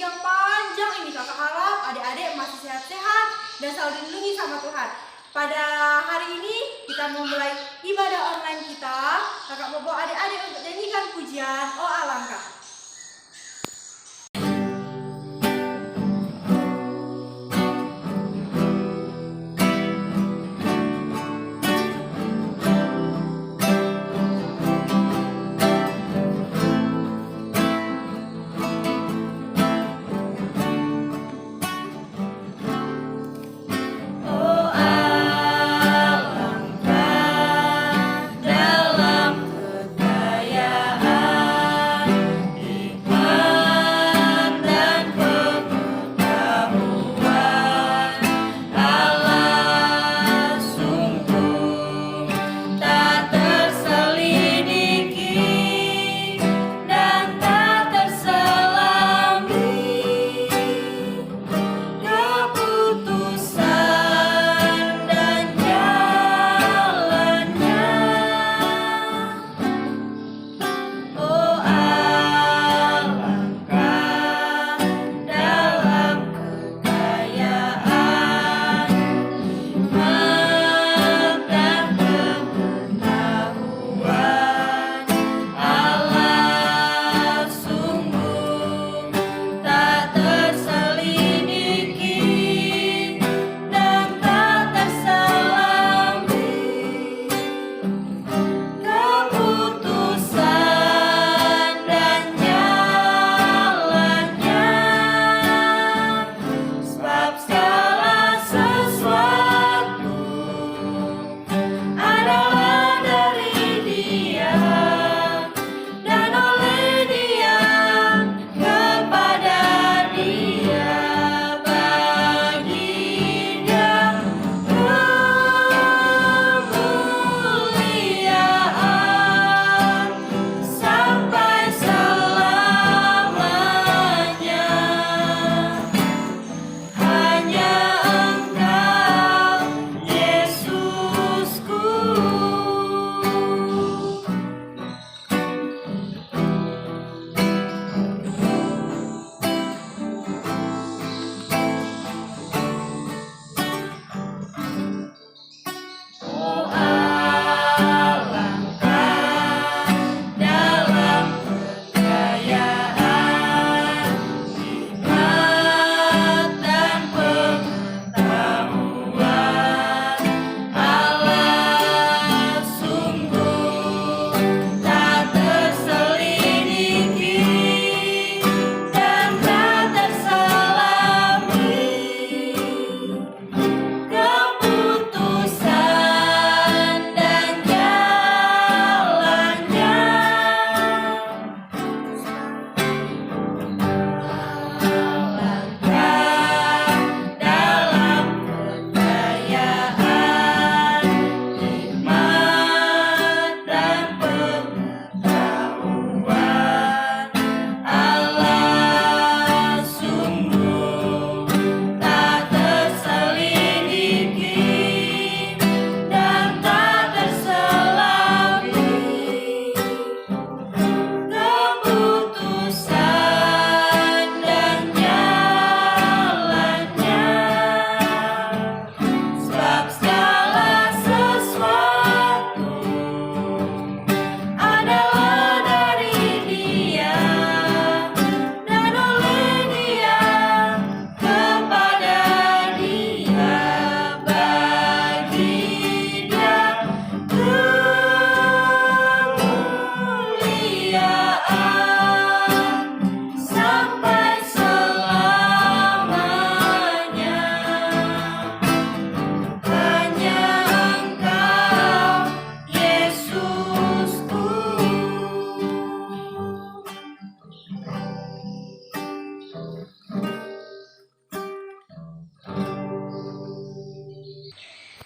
yang panjang ini. Kakak harap adik-adik masih sehat-sehat dan selalu dilindungi sama Tuhan. Pada hari ini kita memulai ibadah online kita. Kakak mau bawa adik-adik untuk nyanyikan pujian Oh Alangkah.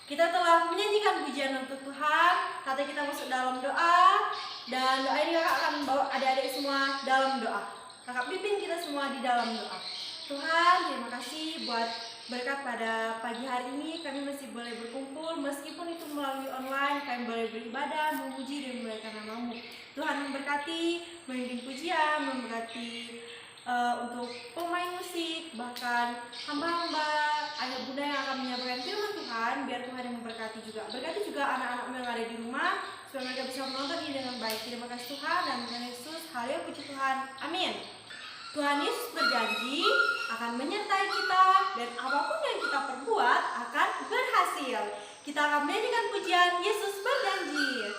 Kita telah menyanyikan pujian untuk Tuhan. Kata kita masuk dalam doa. Dan doa ini kakak akan membawa adik-adik semua dalam doa. Kakak pimpin kita semua di dalam doa. Tuhan, terima kasih buat berkat pada pagi hari ini. Kami masih boleh berkumpul. Meskipun itu melalui online, kami boleh beribadah, memuji dan memuliakan nama-Mu. Tuhan memberkati, memimpin pujian, memberkati untuk pemain musik, bahkan hamba-hamba ayah bunda yang akan menyampaikan firman Tuhan. Biar Tuhan yang memberkati juga. Berkati juga anak-anakmu yang ada di rumah, supaya mereka bisa menonton ini dengan baik. Terima kasih Tuhan, dan Tuhan Yesus, haleluya, puji Tuhan, amin. Tuhan Yesus berjanji akan menyertai kita, dan apapun yang kita perbuat akan berhasil. Kita akan menyanyikan pujian Yesus berjanji.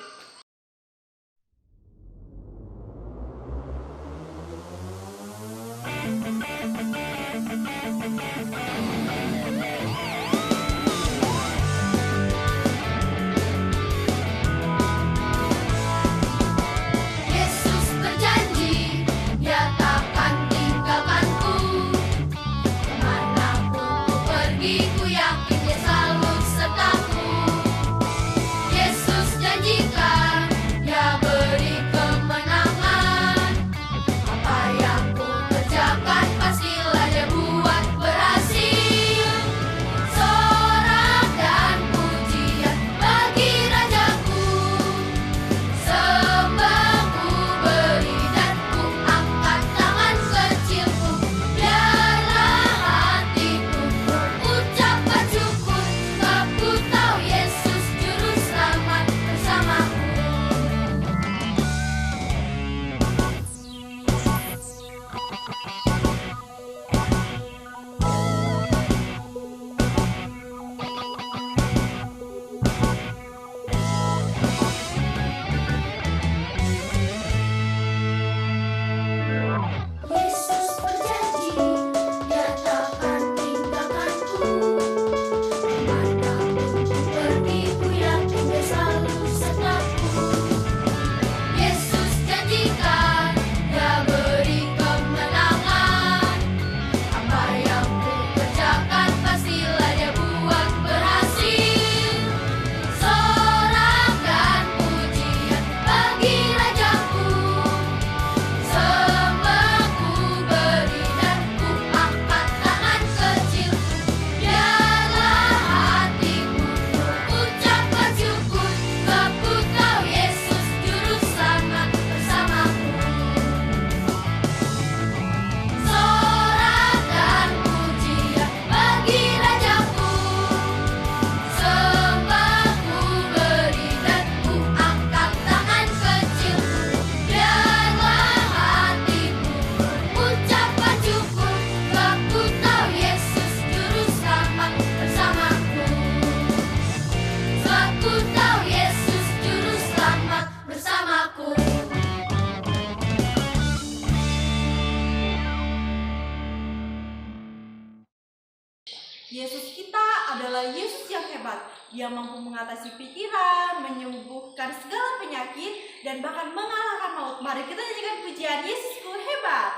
Yesus kita adalah Yesus yang hebat. Dia mampu mengatasi pikiran, menyembuhkan segala penyakit, dan bahkan mengalahkan maut. Mari kita nyanyikan pujian Yesusku hebat.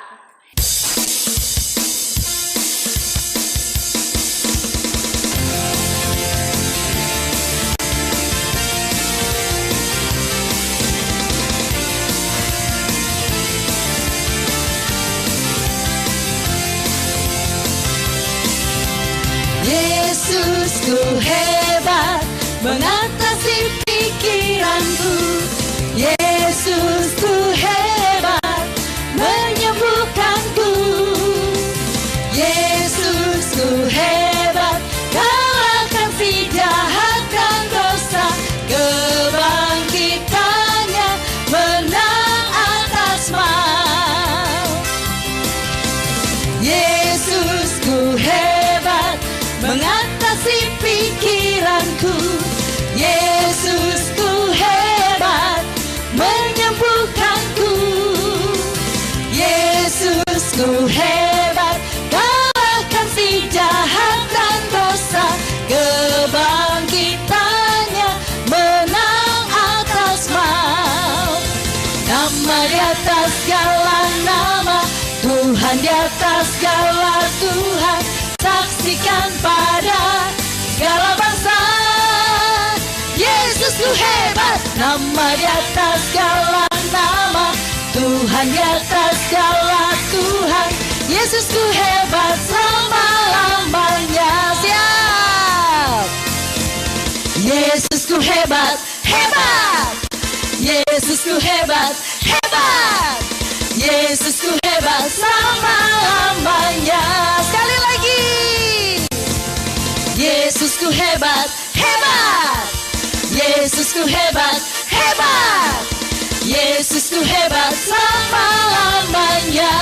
Yesusku hebat mengatasi pikiranku. Yesusku hebat menyembuhkanku. Yesusku hebat kalahkan si jahat dan dosa. Kebangkitannya menang atas maut. Yesusku hebat mengatasi pikiranku. Yesusku hebat menyembuhkanku. Yesusku hebat kalahkan si jahat dan dosa. Kebangkitannya menang atas maut. Nama di atas segala nama, Tuhan di atas segala Tuhan. Saksikan pada segala bangsa, Yesusku hebat. Nama di atas segala nama, Tuhan di atas segala Tuhan. Yesusku hebat selama-lamanya. Siap. Yesusku hebat, hebat. Yesusku hebat, hebat. Yesusku hebat selama-lamanya. Sekali lagi. Yesusku hebat, hebat. Yesusku hebat, hebat. Yesusku hebat selama-lamanya.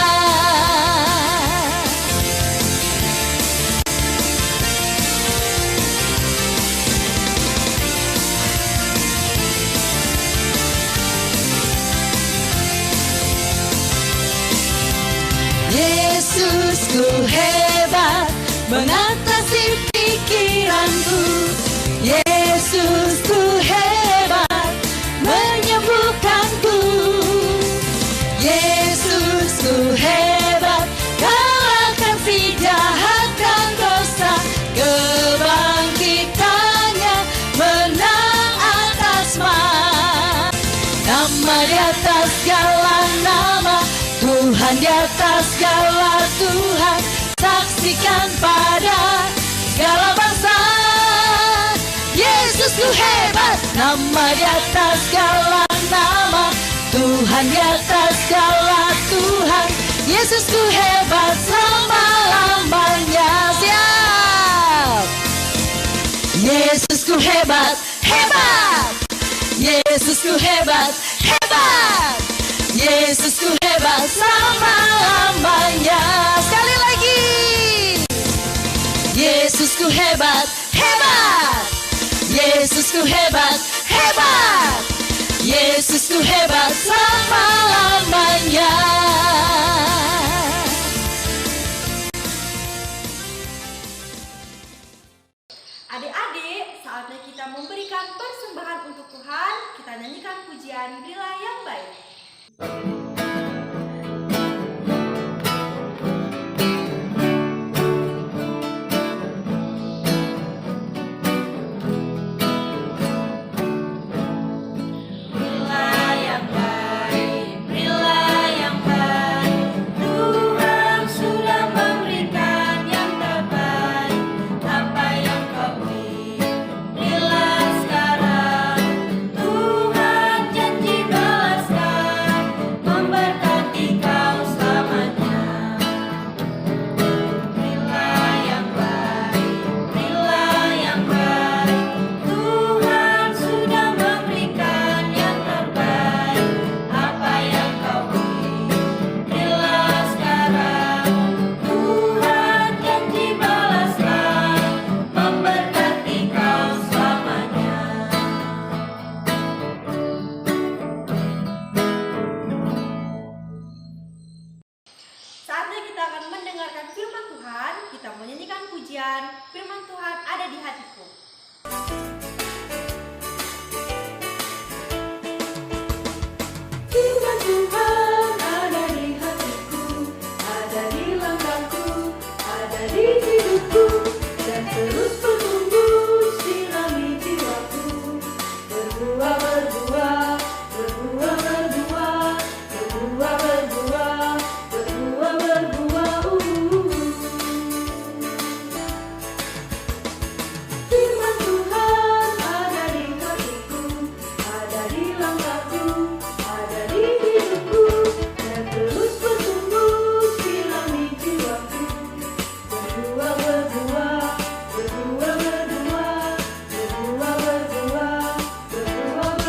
Yesusku hebat mengatasi pikiranku. Yesusku hebat menyembuhkanku. Yesusku hebat kalahkan si jahat dan dosa. Kebangkitannya menang atas maut. Nama di atas segala nama, Tuhan di atas segala Tuhan. Saksikan pada segala bangsa, Yesusku hebat. Nama di atas segala nama, Tuhan di atas segala Tuhan. Yesusku hebat selama-lamanya. Siap. Yesusku hebat, hebat. Yesusku hebat, hebat. Yesusku hebat selama-lamanya. Sekali lagi. Yesusku hebat, hebat. Yesusku hebat, hebat. Yesusku hebat selama-lamanya. Adik-adik, saatnya kita memberikan persembahan untuk Tuhan. Kita nyanyikan pujian Berilah yang Baik. Kita menyanyikan pujian Firman Tuhan ada di hatiku. Firman Tuhan ada di hatiku, ada di langkahku, ada di hidupku, dan terus bertumbuh sirami jiwaku. Berbuah, berbuah, berbuah, berbuah, berbuah, berbuah, berbuah, berbuah. Firman Tuhan ada di hatiku, ada di langkahku, ada di hidupku, dan terus bertumbuh sirami jiwaku. Berbuah, berbuah, berbuah, berbuah, berbuah, berbuah, berbuah, berbuah.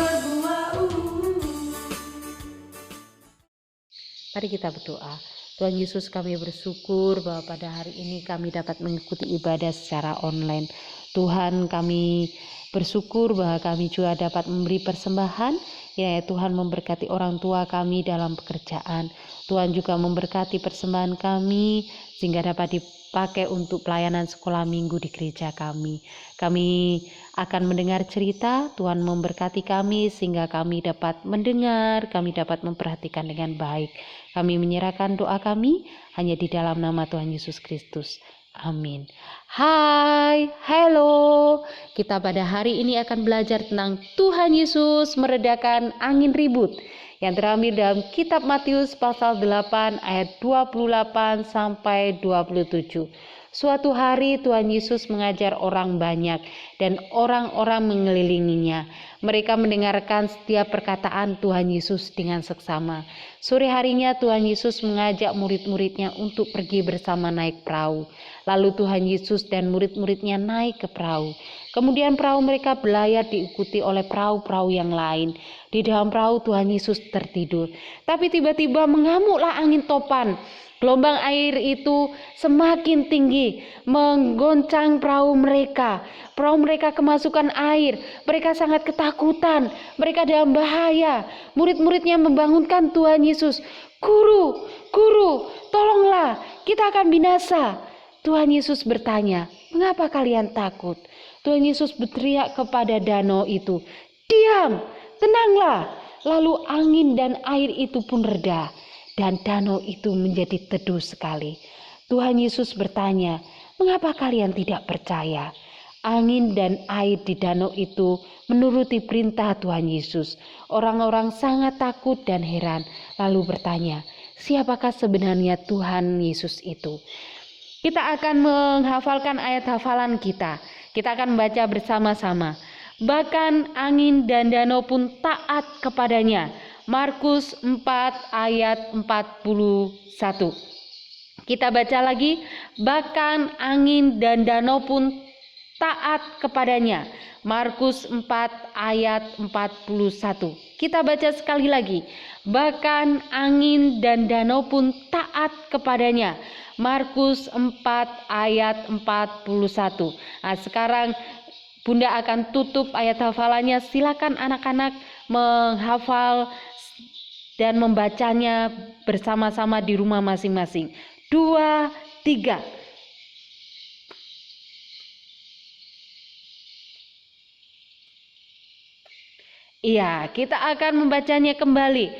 Mari kita berdoa. Tuhan Yesus, kami bersyukur bahwa pada hari ini kami dapat mengikuti ibadah secara online. Tuhan, kami bersyukur bahwa kami juga dapat memberi persembahan. Ya Tuhan, memberkati orang tua kami dalam pekerjaan. Tuhan juga memberkati persembahan kami sehingga dapat dipakai untuk pelayanan sekolah minggu di gereja kami. Kami akan mendengar cerita, Tuhan memberkati kami sehingga kami dapat mendengar, kami dapat memperhatikan dengan baik. Kami menyerahkan doa kami hanya di dalam nama Tuhan Yesus Kristus. Amin. Hai, hello. Kita pada hari ini akan belajar tentang Tuhan Yesus meredakan angin ribut yang terambil dalam kitab Matius pasal 8 ayat 28 sampai 27. Suatu hari Tuhan Yesus mengajar orang banyak dan orang-orang mengelilinginya. Mereka mendengarkan setiap perkataan Tuhan Yesus dengan seksama. Sore harinya Tuhan Yesus mengajak murid-muridnya untuk pergi bersama naik perahu. Lalu Tuhan Yesus dan murid-muridnya naik ke perahu. Kemudian perahu mereka berlayar diikuti oleh perahu-perahu yang lain. Di dalam perahu Tuhan Yesus tertidur. Tapi tiba-tiba mengamuklah angin topan. Gelombang air itu semakin tinggi, menggoncang perahu mereka. Perahu mereka kemasukan air. Mereka sangat ketakutan. Mereka dalam bahaya. Murid-muridnya membangunkan Tuhan Yesus. Guru, tolonglah, kita akan binasa. Tuhan Yesus bertanya, mengapa kalian takut? Tuhan Yesus berteriak kepada danau itu, diam, tenanglah. Lalu angin dan air itu pun reda. Dan danau itu menjadi teduh sekali. Tuhan Yesus bertanya, mengapa kalian tidak percaya? Angin dan air di danau itu menuruti perintah Tuhan Yesus. Orang-orang sangat takut dan heran, lalu bertanya, siapakah sebenarnya Tuhan Yesus itu? Kita akan menghafalkan ayat hafalan kita. Kita akan membaca bersama-sama. Bahkan angin dan danau pun taat kepadanya. Markus 4 ayat 41. Kita baca lagi, bahkan angin dan danau pun taat kepadanya. Markus 4 ayat 41. Kita baca sekali lagi, bahkan angin dan danau pun taat kepadanya. Markus 4 ayat 41. Nah, sekarang Bunda akan tutup ayat hafalannya. Silakan anak-anak menghafal dan membacanya bersama-sama di rumah masing-masing. 2, 3. Iya, kita akan membacanya kembali.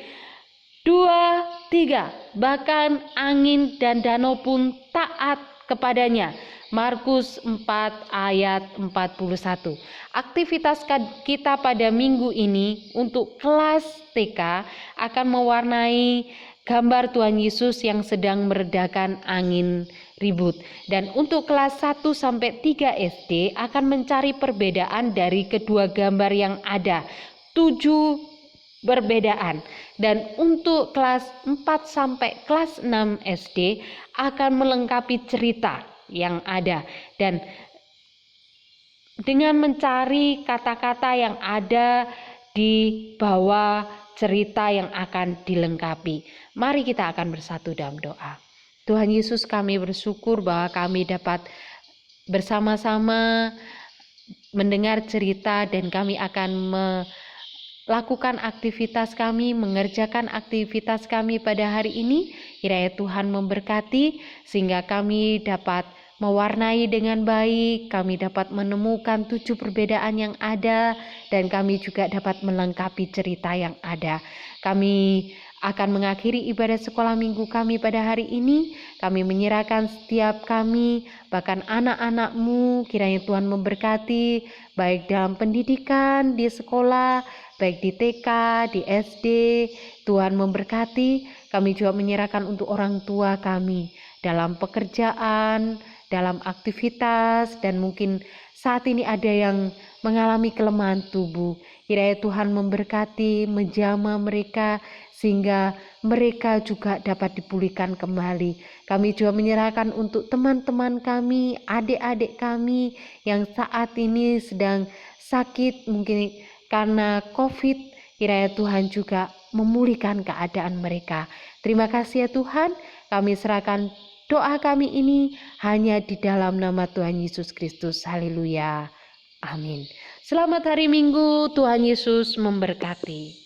2, 3. Bahkan angin dan danau pun taat kepadanya. Markus 4 ayat 41. Aktivitas kita pada minggu ini untuk kelas TK akan mewarnai gambar Tuhan Yesus yang sedang meredakan angin ribut. Dan untuk kelas 1 sampai 3 SD akan mencari perbedaan dari kedua gambar yang ada. 7 perbedaan. Dan untuk kelas 4 sampai kelas 6 SD akan melengkapi cerita yang ada, dan dengan mencari kata-kata yang ada di bawah cerita yang akan dilengkapi. Mari kita akan bersatu dalam doa. Tuhan Yesus, kami bersyukur bahwa kami dapat bersama-sama mendengar cerita dan kami akan melakukan aktivitas kami, mengerjakan aktivitas kami pada hari ini. Kiranya Tuhan memberkati sehingga kami dapat mewarnai dengan baik, kami dapat menemukan 7 perbedaan yang ada, dan kami juga dapat melengkapi cerita yang ada. Kami akan mengakhiri ibadah sekolah minggu kami pada hari ini. Kami menyerahkan setiap kami, bahkan anak-anak-Mu, kiranya Tuhan memberkati, baik dalam pendidikan, di sekolah, baik di TK, di SD. Tuhan memberkati. Kami juga menyerahkan untuk orang tua kami dalam pekerjaan, dalam aktivitas, dan mungkin saat ini ada yang mengalami kelemahan tubuh. Kiranya Tuhan memberkati, menjamah mereka sehingga mereka juga dapat dipulihkan kembali. Kami juga menyerahkan untuk teman-teman kami, adik-adik kami yang saat ini sedang sakit mungkin karena COVID. Kiranya Tuhan juga memulihkan keadaan mereka. Terima kasih ya Tuhan, kami serahkan doa kami ini hanya di dalam nama Tuhan Yesus Kristus. Haleluya. Amin. Selamat hari Minggu. Tuhan Yesus memberkati.